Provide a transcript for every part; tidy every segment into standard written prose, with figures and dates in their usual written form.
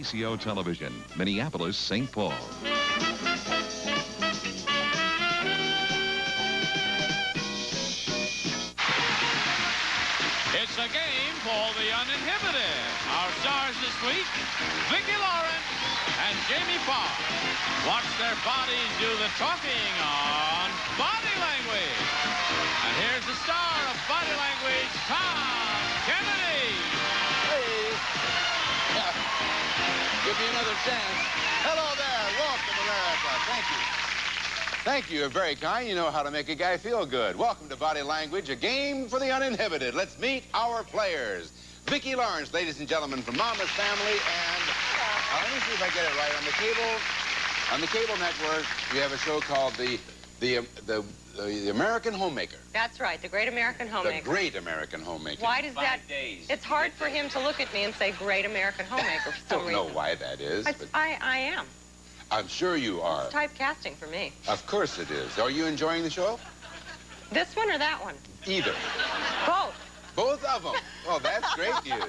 CCO Television, Minneapolis, St. Paul. It's a game for the uninhibited. Our stars this week, Vicki and Jamie Farr. Watch their bodies do the talking on Body Language. And here's the star of Body Language, Tom Kennedy. Hey. Give me another chance. Hello there. Welcome, America. Thank you. Thank you. You're very kind. You know how to make a guy feel good. Welcome to Body Language, a game for the uninhibited. Let's meet our players. Vicki Lawrence, ladies and gentlemen, from Mama's Family, and let me see if I get it right. On the cable network, we have a show called the American Homemaker. That's right, the Great American Homemaker. The Great American Homemaker. Why does that? It's hard for him to look at me and say Great American Homemaker for some reason. I don't know why that is. But I am. I'm sure you are. It's typecasting for me. Of course it is. Are you enjoying the show? This one or that one? Either. Both. Both of them. Well, that's great news.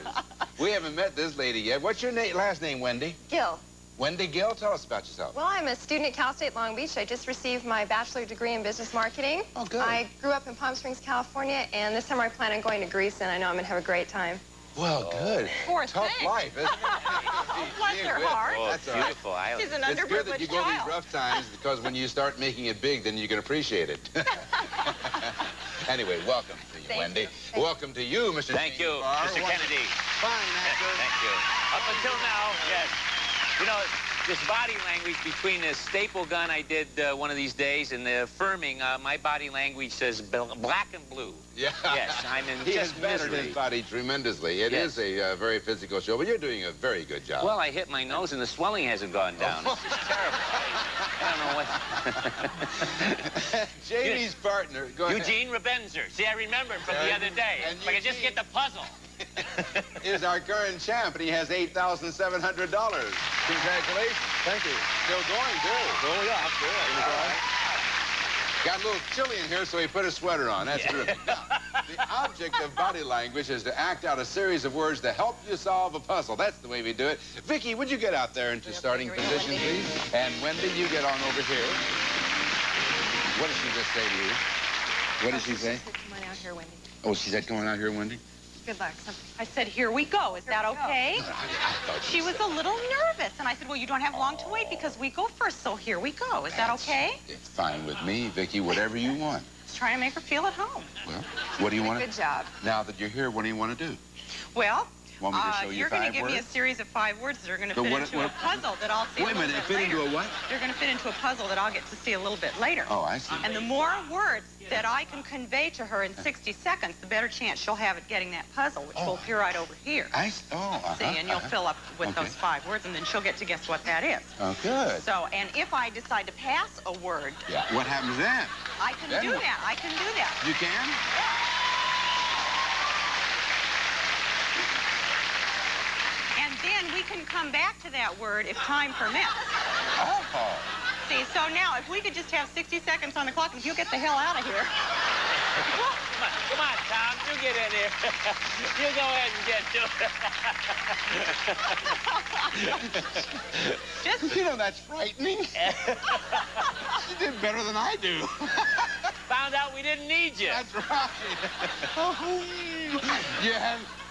We haven't met this lady yet. What's your last name, Wendy? Gill. Wendy Gill? Tell us about yourself. Well, I'm a student at Cal State Long Beach. I just received my bachelor degree in business marketing. Oh, good. I grew up in Palm Springs, California, and this summer I plan on going to Greece, and I know I'm going to have a great time. Well, good. Poor Tough thing. life, isn't it? Bless her heart. Oh, that's beautiful island. She's an It's good that you underprivileged go these child. rough times because when you start making it big, then you can appreciate it. Anyway, welcome to you, Thank Wendy. you. Welcome to you, Mr. Thank you, Farr. Mr. Kennedy. Fine actor. Thank you. Up until now, yes. You know, this body language between the staple gun I did one of these days and the affirming, my body language says black and blue. Yeah. Yes, I'm in He has just bettered misery. his body tremendously. It Yes. is a very physical show, but you're doing a very good job. Well, I hit my nose and the swelling hasn't gone down. It's just terrible. I don't know what... Jamie's partner, go ahead. Eugene Rebenzer. See, I remembered from the other day. And If I could just Eugene- get the puzzle. is our current champ, and he has $8,700. Congratulations. Thank you. Still going, too. Going up. Good. All right. Got a little chilly in here, so he put a sweater on. That's terrific. Now, the object of body language is to act out a series of words to help you solve a puzzle. That's the way we do it. Vicki, would you get out there into starting position, please? And Wendy, you get on over here. What did she just say to you? What did she say? Come on out here, Wendy. Oh, she said, come on out here, Wendy? Good luck. I said, here we go. Is that okay? I thought She was a little nervous, and I said, well, you don't have long to wait because we go first, so here we go. Is that okay? It's fine with me, Vicki, whatever you want. Just trying to make her feel at home. Well, what do you want to... Good job. Now that you're here, what do you want to do? Well, Want me to show you you're going to 5 give me a words? series of 5 words that are going to So fit what- into what- a puzzle that I'll see Wait a little minute, bit fit into later. a what? They're going to fit into a puzzle that I'll get to see a little bit later. Oh, I see. And the more words that I can convey to her in 60 seconds, the better chance she'll have at getting that puzzle, which will appear right over here. See, and you'll fill up with Okay. those 5 words, and then she'll get to guess what that is. Oh, good. So, and if I decide to pass a word, Yeah. What happens then? I can Then do what? that. I can do that. You can? And then we can come back to that word if time permits. Oh. See, so now, if we could just have 60 seconds on the clock, and you get the hell out of here. Come on, Tom. You get in here. You go ahead and get to it. Just You know, that's frightening. You did better than I do. Found out we didn't need you. That's right.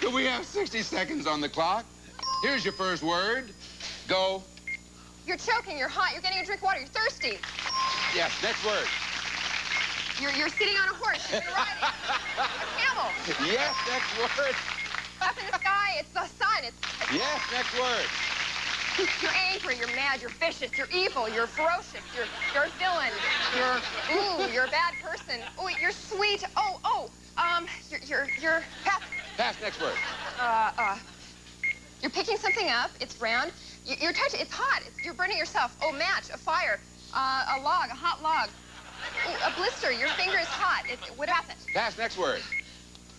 Do we have 60 seconds on the clock? Here's your first word. Go. You're choking. You're hot. You're getting a drink of water. You're thirsty. Yes, next word. You're sitting on a horse. You're riding a camel. Yes, next word. Up in the sky, it's the sun. Yes, next word. You're angry. You're mad. You're vicious. You're evil. You're ferocious. You're a villain. You're a bad person. Oh, you're sweet. You're Pass, next word. You're picking something up. It's round. You're touching. It's hot. You're burning yourself. Oh, match. A fire. A log. A hot log. Ooh, a blister. Your finger is hot. What happened? Pass, next word.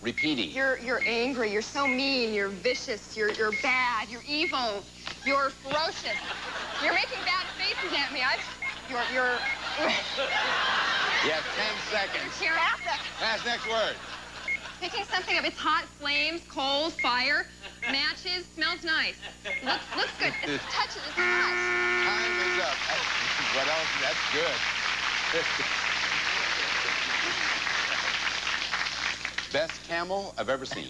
Repeating. You're angry. You're so mean. You're vicious. You're bad. You're evil. You're ferocious. You're making bad faces at me. You're. You have 10 seconds. You're Pass, next word. picking something up. It's hot. Flames. Coals. Fire. Matches. Smells nice. Looks good. It's the touch of the hot. Time is up. What else? That's good. Best camel I've ever seen.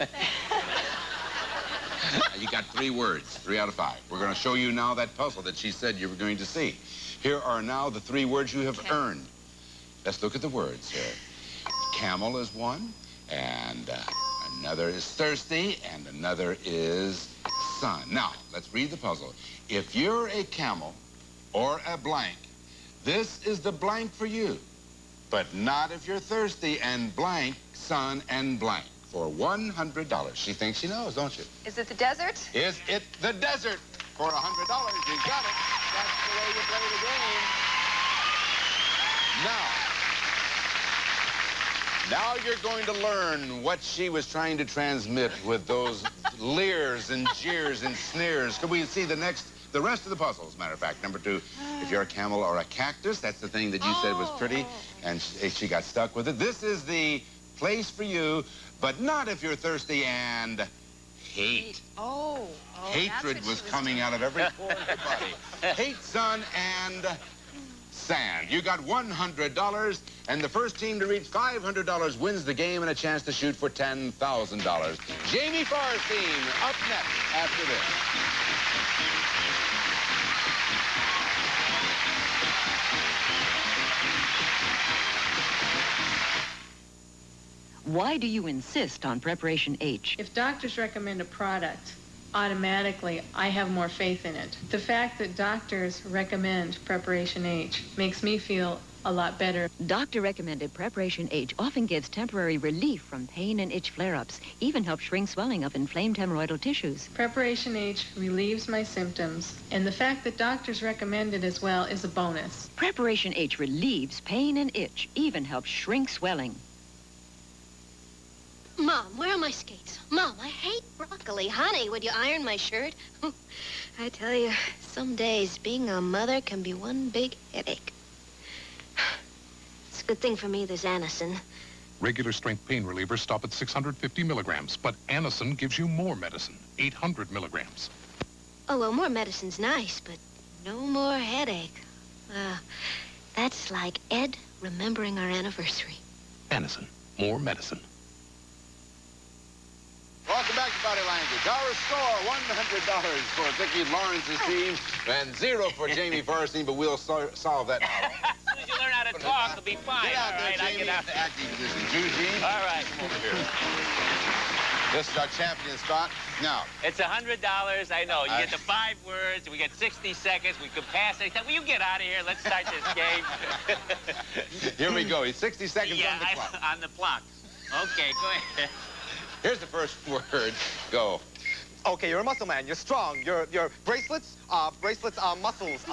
You got 3 words, 3 out of 5. We're going to show you now that puzzle that she said you were going to see. Here are now the 3 words you have earned. Let's look at the words here. Camel is one, and another is thirsty, and another is sun. Now, let's read the puzzle. If you're a camel or a blank, this is the blank for you. But not if you're thirsty and blank, sun and blank. For $100. She thinks she knows, don't you? Is it the desert? Is it the desert? For $100, you got it. That's the way you play the game. Now you're going to learn what she was trying to transmit with those leers and jeers and sneers. Could we see the rest of the puzzle, as a matter of fact? Number 2, if you're a camel or a cactus, that's the thing that you said was pretty, and she got stuck with it. This is the place for you, but not if you're thirsty and hate. Hatred was coming out of every pore of your body. Hate, sun, and sand. You got $100, and the first team to reach $500 wins the game and a chance to shoot for $10,000. Jamie Farr's team up next after this. Why do you insist on Preparation H? If doctors recommend a product, automatically I have more faith in it. The fact that doctors recommend Preparation H makes me feel a lot better. Doctor-recommended Preparation H often gives temporary relief from pain and itch flare-ups, even helps shrink swelling of inflamed hemorrhoidal tissues. Preparation H relieves my symptoms, and the fact that doctors recommend it as well is a bonus. Preparation H relieves pain and itch, even helps shrink swelling. Mom, where are my skates? Mom, I hate broccoli. Honey, would you iron my shirt? I tell you, some days being a mother can be one big headache. It's a good thing for me there's Anacin. Regular strength pain relievers stop at 650 milligrams, but Anacin gives you more medicine, 800 milligrams. Oh, well, more medicine's nice, but no more headache. That's like Ed remembering our anniversary. Anacin, more medicine. Welcome back to Body Language. Our score, $100 for Vicki Lawrence's team and 0 for Jamie Farr's team, but we'll solve that now. As soon as you learn how to talk, it'll be fine. Get out there, Jamie. Jamie. Get out the acting position. Eugene. All right. Come over here. This is our champion spot. Now. It's $100. I know. You get the 5 words. We get 60 seconds. We could pass anything. Will you get out of here? Let's start this game. Here we go. He's 60 seconds on the clock. On the clock. Okay, go ahead. Here's the first word. Go. Okay, you're a muscle man. You're strong. You're bracelets, muscles,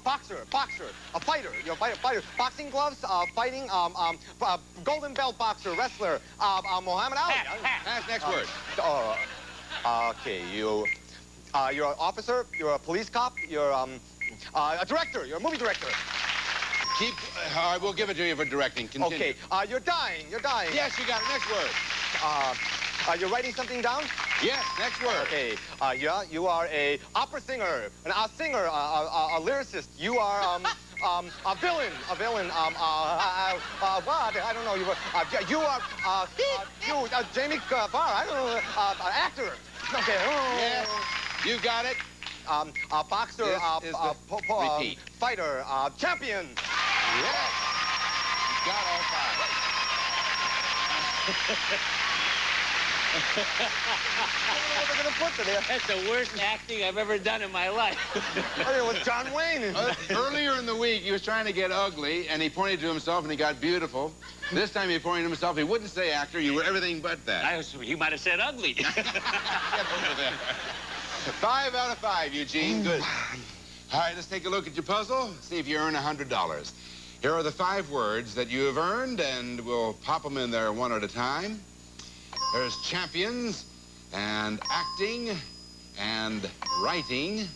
boxer, a fighter. You're a fighter. Boxing gloves, fighting, golden belt boxer, wrestler, Muhammad Ali. That's next word. Okay, you're an officer. You're a police cop. You're a director. You're a movie director. Keep. We'll give it to you for directing. Continue. Okay. You're dying. You're dying. Yes, you got it. Next word. You're writing something down? Yes, next word. Okay. You are a opera singer, a singer, a lyricist. You are a villain. What? I don't know. You are Jamie Farr. I don't know. An actor. Okay. Yes, you got it. A boxer. Repeat. Fighter. Champion. Yes. You got all 5. I don't know what they're going to put to there. That's the worst acting I've ever done in my life. I think it was John Wayne. Earlier in the week, he was trying to get ugly, and he pointed to himself, and he got beautiful. This time he pointed to himself. He wouldn't say actor. You were everything but that. You might have said ugly. Get over there. 5 out of 5, Eugene. Good. All right, let's take a look at your puzzle. See if you earn $100. Here are the 5 words that you have earned, and we'll pop them in there one at a time. There's champions, and acting, and writing.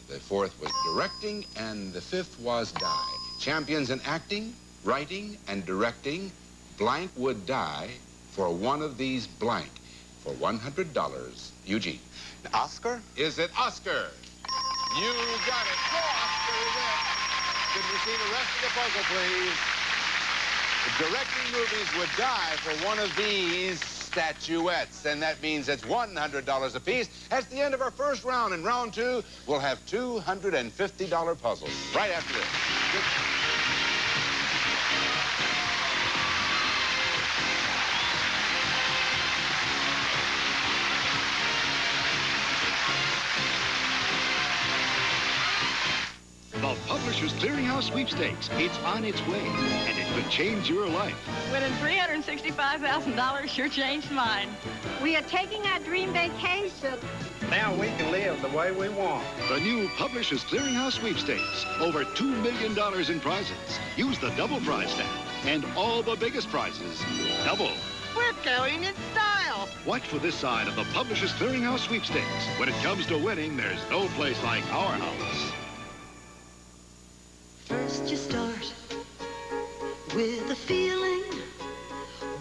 The 4th was directing, and the 5th was die. Champions in acting, writing, and directing. Blank would die for one of these blank. For $100, Eugene. Oscar? Is it Oscar? You got it. Oscar is it. Could we see the rest of the puzzle, please? Directing movies would die for one of these statuettes, and that means it's $100 apiece. That's the end of our first round. In round two, we'll have $250 puzzles right after this. The Publishers Clearinghouse Sweepstakes. It's on its way, and it could change your life. Winning $365,000 sure changed mine. We are taking our dream vacation. Now we can live the way we want. The new Publishers Clearinghouse Sweepstakes. Over $2 million in prizes. Use the double prize tag. And all the biggest prizes, double. We're going in style. Watch for this side of the Publishers Clearinghouse Sweepstakes. When it comes to winning, there's no place like our house. First you start with a feeling.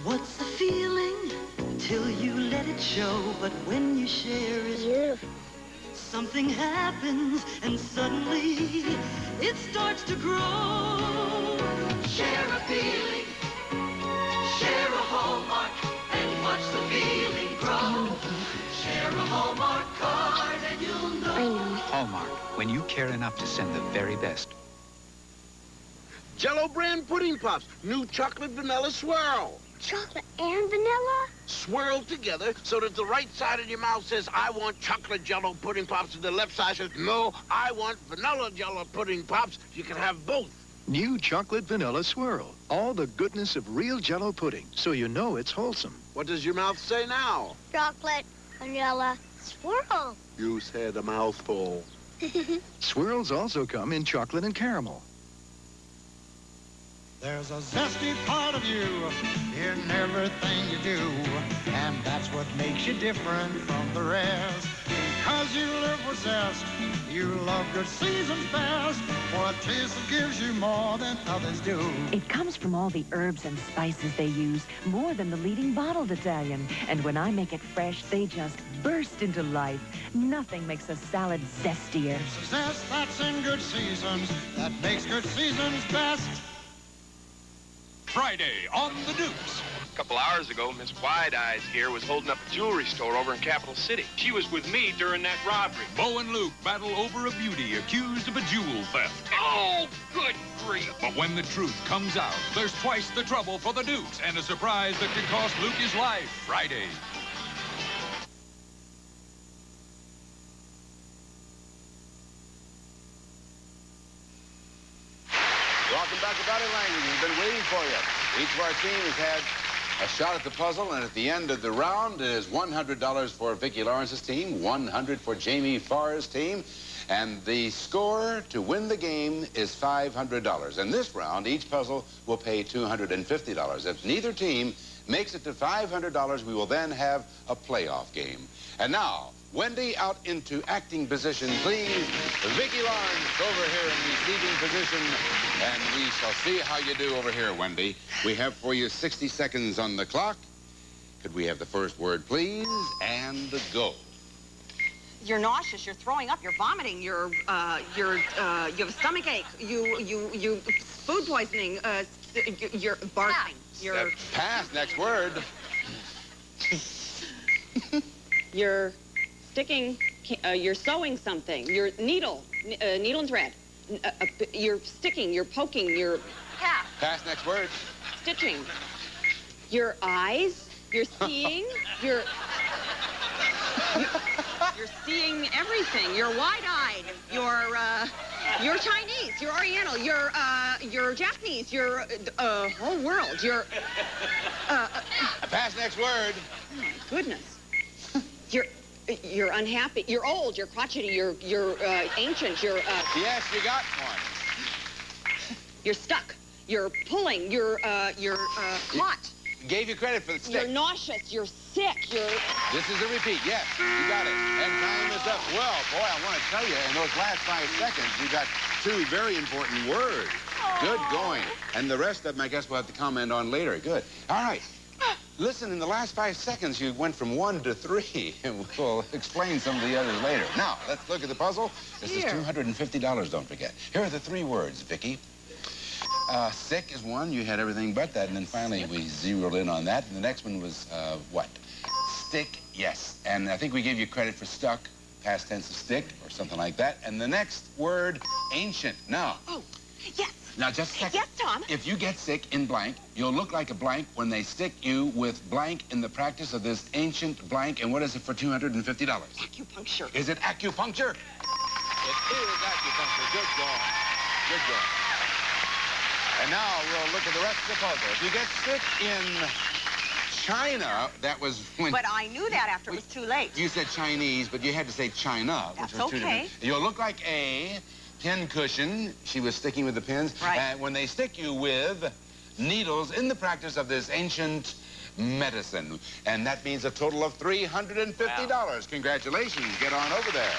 What's the feeling? Till you let it show. But when you share it, something happens and suddenly it starts to grow. Share a feeling, share a hallmark, and watch the feeling grow. Share a Hallmark card and you'll know. Hallmark, when you care enough to send the very best. Jell-O brand pudding pops. New chocolate vanilla swirl. Chocolate and vanilla? Swirled together so that the right side of your mouth says, I want chocolate Jell-O pudding pops, and the left side says, no, I want vanilla Jell-O pudding pops. You can have both. New chocolate vanilla swirl. All the goodness of real Jell-O pudding, so you know it's wholesome. What does your mouth say now? Chocolate, vanilla, swirl. You said a mouthful. Swirls also come in chocolate and caramel. There's a zesty part of you in everything you do, and that's what makes you different from the rest. Because you live with zest, you love good seasons best, for a taste that gives you more than others do. It comes from all the herbs and spices they use, more than the leading bottled Italian. And when I make it fresh, they just burst into life. Nothing makes a salad zestier. It's a zest that's in good seasons that makes good seasons best. Friday on the Dukes. A couple hours ago, Miss Wide-Eyes here was holding up a jewelry store over in Capital City. She was with me during that robbery. Bo and Luke battle over a beauty accused of a jewel theft. Oh, good grief. But when the truth comes out, there's twice the trouble for the Dukes and a surprise that could cost Luke his life. Friday. Welcome back to Body Language. We've been waiting for you. Each of our team has had a shot at the puzzle, and at the end of the round, it is $100 for Vicki Lawrence's team, $100 for Jamie Farr's team, and the score to win the game is $500. And this round, each puzzle will pay $250. If neither team makes it to $500, we will then have a playoff game. And now, Wendy out into acting position, please. Vicki Lawrence over here in receiving position. And we shall see how you do over here, Wendy. We have for you 60 seconds on the clock. Could we have the first word, please? And go. You're nauseous, you're throwing up, you're vomiting, you have a stomach ache, you food poisoning, you're barking. You're... Pass, next word. You're sticking, you're sewing something, you're needle and thread. You're sticking, you're poking, you're... Pass. Pass, next word. Stitching. Your eyes, you're seeing, you're seeing everything. You're wide-eyed. You're Chinese. You're Oriental. You're Japanese. You're whole world. You're Pass, next word. Oh, my goodness. You're unhappy. You're old. You're crotchety. You're ancient. You're Yes, you got one. You're stuck. You're pulling. You're hot. Gave you credit for the stick. You're nauseous. You're sick. You're... This is a repeat. Yes, you got it. And time is up. Well, boy, I want to tell you, in those last 5 seconds, you got 2 very important words. Good going. And the rest of them, I guess we'll have to comment on later. Good. All right. listen, in the last 5 seconds, you went from 1 to 3. And we'll explain some of the others later. Now, let's look at the puzzle. This is $250, don't forget. Here are the 3 words, Vicki. Sick is one. You had everything but that. And then finally, we zeroed in on that. And the next one was, what? Stick, yes. And I think we gave you credit for stuck, past tense of stick, or something like that. And the next word, ancient. Now. Oh, yes. Now, just a second. Yes, Tom. If you get sick in blank, you'll look like a blank when they stick you with blank in the practice of this ancient blank. And what is it for $250? Acupuncture. Is it acupuncture? It is acupuncture. Good job. Good job. And now we'll look at the rest of the puzzle. If you get sick in China, that was when... But I knew that after it was too late. You said Chinese, but you had to say China. That's which was okay. You'll look like a pin cushion. She was sticking with the pins. Right. When they stick you with needles in the practice of this ancient medicine. And that means a total of $350. Wow. Congratulations. Get on over there.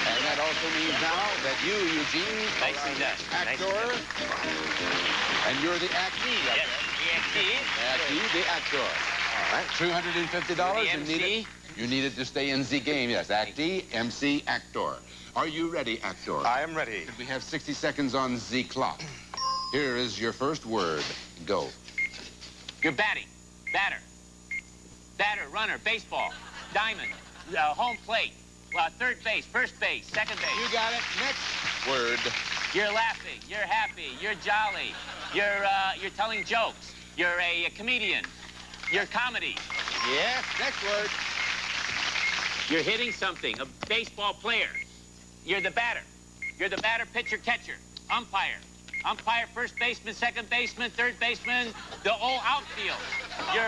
And that also means now that you, Eugene, Nicely done. Actor. And you're the actee. Yes, the actee. The actor. All right, $250. You needed to stay in the game. Yes, actee, MC, actor. Are you ready, actor? I am ready. We have 60 seconds on the clock. Here is your first word. Go. You're batting. Batter. Batter, runner, baseball, diamond, home plate, third base, first base, second base. You got it. Next word. You're laughing. You're happy. You're jolly. You're telling jokes. You're a comedian. You're comedy. Yes. Next word. You're hitting something. A baseball player. You're the batter. You're the batter, pitcher, catcher, umpire. Umpire, first baseman, second baseman, third baseman, the whole outfield. Your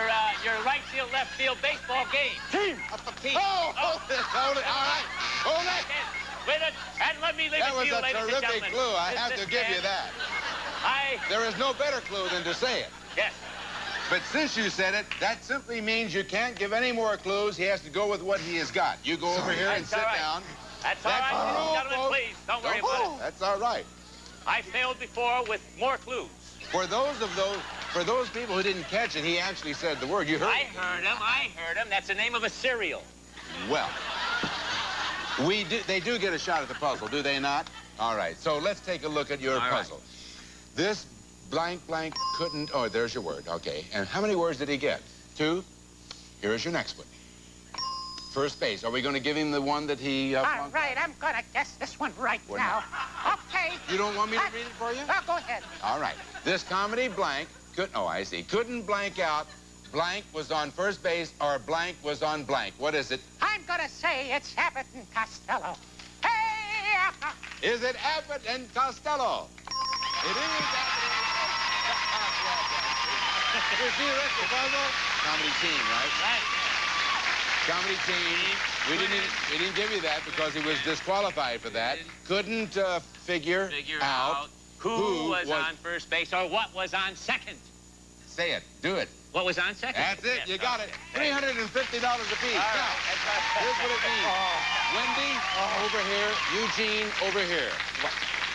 right field, left field, baseball game. Team. Team. Oh, hold it. All right. Hold it. Wait a, and let me leave it to you, ladies and gentlemen. That was a terrific clue. I have to give you that. There is no better clue than to say it. Yes. But since you said it, that simply means you can't give any more clues. He has to go with what he has got. You go over here and sit down. That's all right, ladies and gentlemen, please. Don't worry about it. That's all right. I failed before with more clues. For those people who didn't catch it, he actually said the word. You heard I heard him. That's the name of a cereal. Well, they do get a shot at the puzzle, do they not? All right, so let's take a look at your puzzle. Right. This blank couldn't... Oh, there's your word. Okay. And how many words did he get? 2? Here's your next one. First base. Are we going to give him the one that he... All right, I'm going to guess this one right now. Okay. You don't want me to read it for you? Go ahead. All right. This comedy blank could... Oh, I see. Couldn't blank out blank was on first base or blank was on blank. What is it? I'm going to say it's Abbott and Costello. Hey! Is it Abbott and Costello? It is Abbott and Costello. You see the rest of the puzzle? Comedy team, right? Comedy team. We didn't give you that because he was disqualified for that. Couldn't figure out who was on first base or what was on second. Say it. Do it. What was on second? That's it. Yes, you got it. $350 apiece. Now, here's what it means. Wendy, over here. Eugene, over here.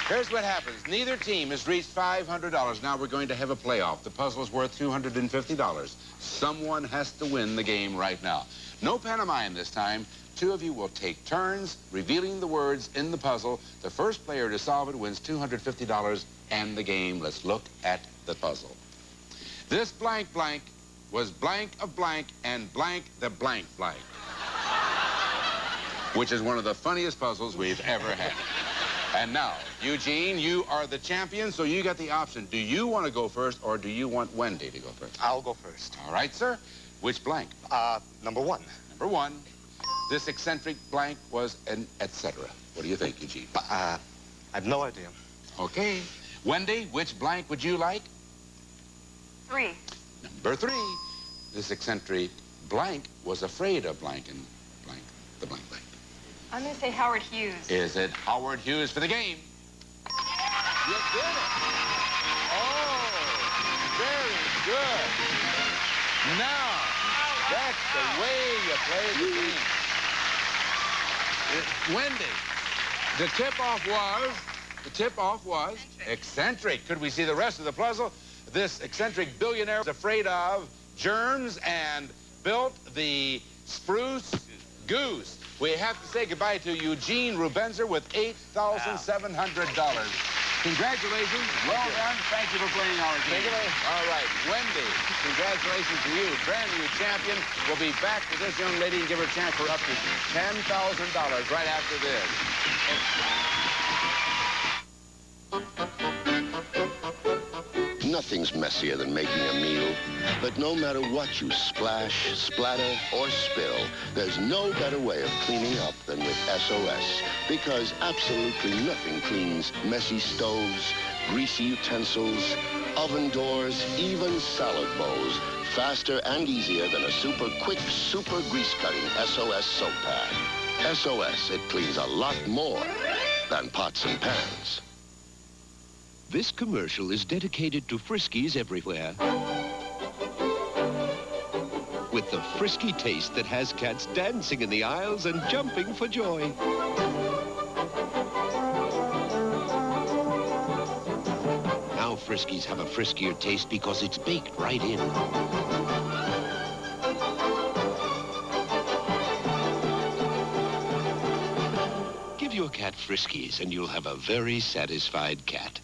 Here's what happens. Neither team has reached $500. Now we're going to have a playoff. The puzzle is worth $250. Someone has to win the game right now. No pantomime this time. 2 of you will take turns revealing the words in the puzzle. The first player to solve it wins $250 and the game. Let's look at the puzzle. This blank was blank of blank and blank the blank. Which is one of the funniest puzzles we've ever had. And now, Eugene, you are the champion, so you got the option. Do you want to go first or do you want Wendy to go first? I'll go first. All right, sir. Which blank? Number 1. Number 1. This eccentric blank was an etc. What do you think, Eugene? I have no idea. Okay. Wendy, which blank would you like? 3. Number 3. This eccentric blank was afraid of blank and blank, the blank. I'm going to say Howard Hughes. Is it Howard Hughes for the game? You did it. Oh, very good. Now, that's the way you play the game. Wendy, the tip-off was eccentric. Could we see the rest of the puzzle? This eccentric billionaire was afraid of germs and built the spruce goose. We have to say goodbye to Eugene Rubenzer with $8,700. Congratulations. Well done. Thank you for playing our game. All right, Wendy, congratulations to you. Brand new champion. We'll be back with this young lady and give her a chance for up to $10,000 right after this. Nothing's messier than making a meal. But no matter what you splash, splatter, or spill, there's no better way of cleaning up than with SOS. Because absolutely nothing cleans messy stoves, greasy utensils, oven doors, even salad bowls faster and easier than a super quick, super grease-cutting SOS soap pad. SOS, it cleans a lot more than pots and pans. This commercial is dedicated to Friskies everywhere. With the frisky taste that has cats dancing in the aisles and jumping for joy. Now Friskies have a friskier taste because it's baked right in. Give your cat Friskies and you'll have a very satisfied cat.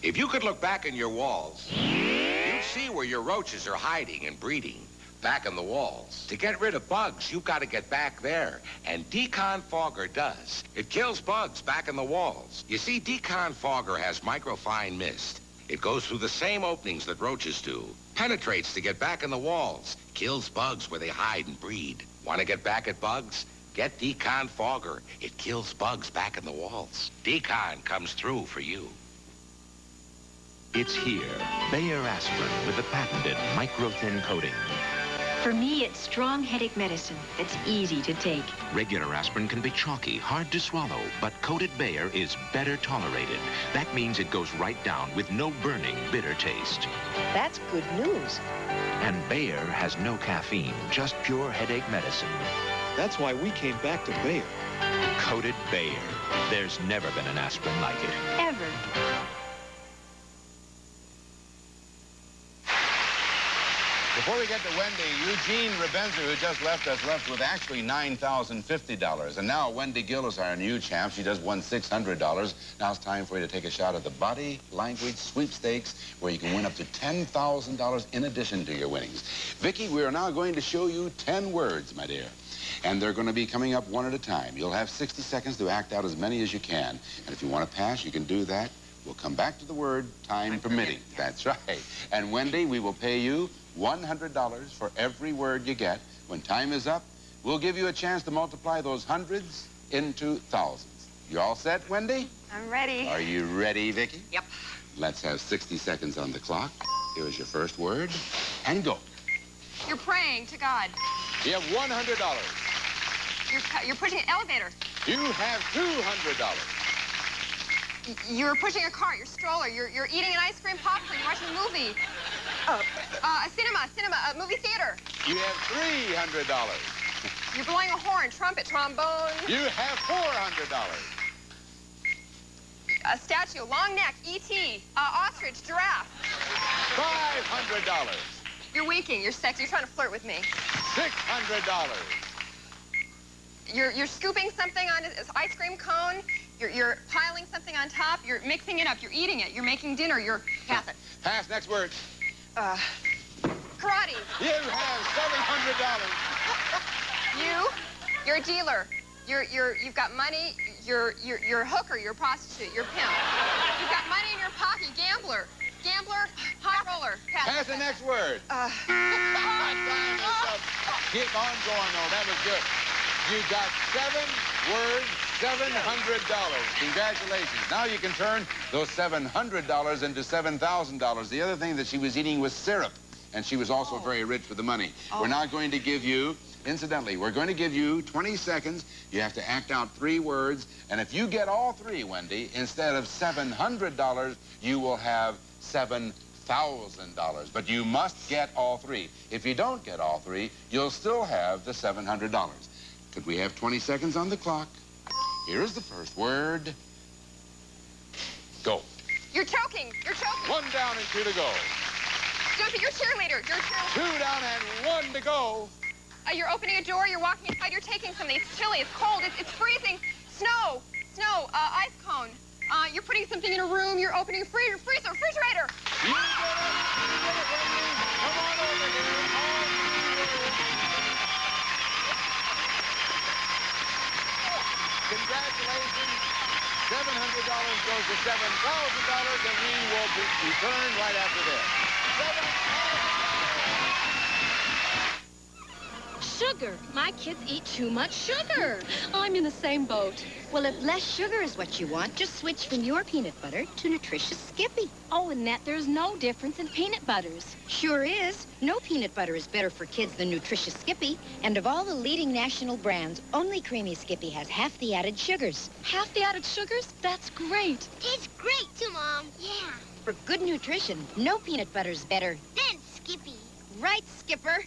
If you could look back in your walls, you'd see where your roaches are hiding and breeding, back in the walls. To get rid of bugs, you've got to get back there, and Decon Fogger does. It kills bugs back in the walls. You see, Decon Fogger has microfine mist. It goes through the same openings that roaches do, penetrates to get back in the walls, kills bugs where they hide and breed. Want to get back at bugs? Get Decon Fogger. It kills bugs back in the walls. Decon comes through for you. It's here, Bayer aspirin with the patented micro-thin coating. For me, it's strong headache medicine that's easy to take. Regular aspirin can be chalky, hard to swallow, but coated Bayer is better tolerated. That means it goes right down with no burning, bitter taste. That's good news. And Bayer has no caffeine, just pure headache medicine. That's why we came back to Bayer. Coated Bayer. There's never been an aspirin like it. Ever. Before we get to Wendy, Eugene Rubenzer, who just left us, left with actually $9,050. And now Wendy Gill is our new champ. She just won $600. Now it's time for you to take a shot at the Body Language Sweepstakes, where you can win up to $10,000 in addition to your winnings. Vicki, we are now going to show you 10 words, my dear. And they're going to be coming up one at a time. You'll have 60 seconds to act out as many as you can. And if you want to pass, you can do that. We'll come back to the word, time permitting. That's right. And Wendy, we will pay you $100 for every word you get. When time is up, we'll give you a chance to multiply those hundreds into thousands. You all set, Wendy? I'm ready. Are you ready, Vicki? Yep. Let's have 60 seconds on the clock. Here's your first word, and go. You're praying to God. You have $100. You're pushing an elevator. You have $200. You're pushing a cart, your stroller, you're eating an ice cream popcorn, you're watching a movie. A cinema, a movie theater. You have $300. You're blowing a horn, trumpet, trombone. You have $400. A statue, long neck, E.T., ostrich, giraffe. $500. You're winking, you're sexy, you're trying to flirt with me. $600. You're scooping something on an ice cream cone. You're piling something on top. You're mixing it up. You're eating it. You're making dinner. You're pass it. Pass. Next word. Karate. You have $700. You're a dealer. You've got money. You're a hooker. You're a prostitute. You're a pimp. You've got money in your pocket. Gambler. Gambler. High roller. Pass the next word. Time is up. Keep on going, though. That was good. You got 7 words, $700. Congratulations. Now you can turn those $700 into $7,000. The other thing that she was eating was syrup, and she was also very rich with the money. We're now going to give you, incidentally, we're going to give you 20 seconds. You have to act out 3 words, and if you get all 3, Wendy, instead of $700, you will have $7,000. But you must get all 3. If you don't get all 3, you'll still have the $700. Could we have 20 seconds on the clock? Here's the first word. Go. You're choking. You're choking. 1 down and 2 to go. Stumpy, you're cheerleader. You're cheerleader. 2 down and 1 to go. You're opening a door, you're walking inside, you're taking something. It's chilly, it's cold, it's freezing. Snow, ice cone. You're putting something in a room, you're opening a refrigerator. You did it. You did it, Wendy. Come on over here. Congratulations. $700 goes to $7,000, and we will return right after this. Sugar. My kids eat too much sugar. I'm in the same boat. Well, if less sugar is what you want, just switch from your peanut butter to nutritious Skippy. Oh, Annette, there's no difference in peanut butters. Sure is. No peanut butter is better for kids than nutritious Skippy. And of all the leading national brands, only Creamy Skippy has half the added sugars. Half the added sugars? That's great. Tastes great, too, Mom. Yeah. For good nutrition, no peanut butter's better. Then Skippy. Right, Skipper?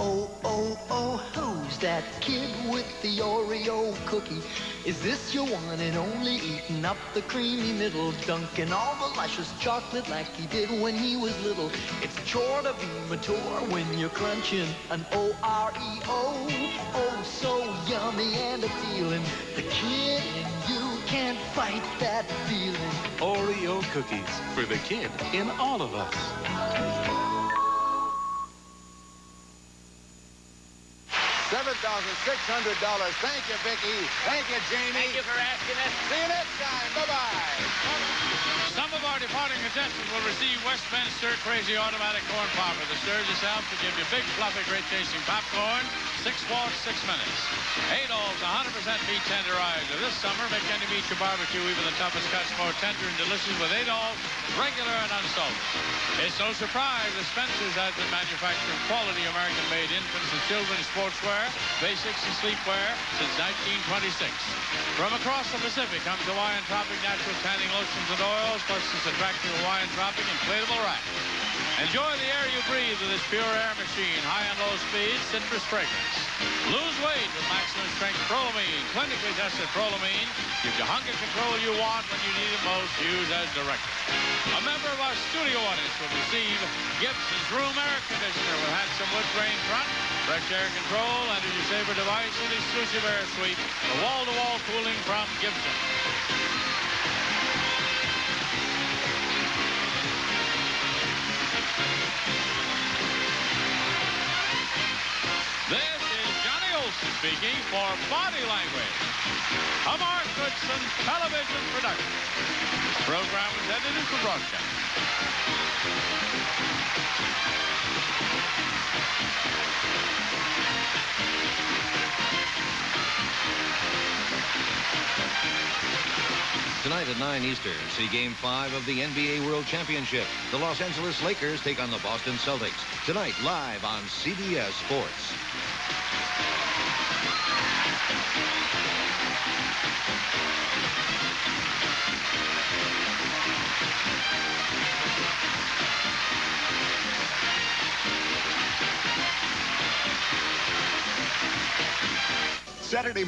Oh, oh, oh, who's that kid with the Oreo cookie? Is this your one and only, eating up the creamy middle, dunking all the luscious chocolate like he did when he was little? It's a chore to be mature when you're crunching an O-R-E-O. Oh, so yummy and appealing. The kid in you can't fight that feeling. Oreo cookies for the kid in all of us. $7,600. Thank you, Vicki. Thank you, Jamie. Thank you for asking us. See you next time. Bye-bye. Some of our departing contestants will receive Westminster Crazy Automatic Corn Popper. The stir yourself to give you big, fluffy, great-tasting popcorn. 6 walks, 6 minutes. Adolph's 100% meat tenderizer. This summer, make any meat you barbecue, even the toughest cuts, more tender and delicious with Adolph's, regular and unsalted. It's no surprise that Spencer's has been manufacturing quality American-made infants and children's sportswear, basics, and sleepwear since 1926. From across the Pacific comes Hawaiian Tropic natural tanning lotions and oils, plus this attractive Hawaiian Tropic inflatable rack. Enjoy the air you breathe with this pure air machine, high and low speed, citrus fragrance. Lose weight with maximum strength Prolamine. Clinically tested Prolamine gives you hunger control you want when you need it most. Use as directed. A member of our studio audience will receive Gibson's Room Air Conditioner with handsome wood grain front, fresh air control, energy saver device, and exclusive air suite for wall-to-wall cooling from Gibson. This is Johnny Olson speaking for Body Language, a Mark Goodson television production. This program was edited for broadcast. Tonight at 9 Eastern, see Game 5 of the NBA World Championship. The Los Angeles Lakers take on the Boston Celtics. Tonight, live on CBS Sports. Saturday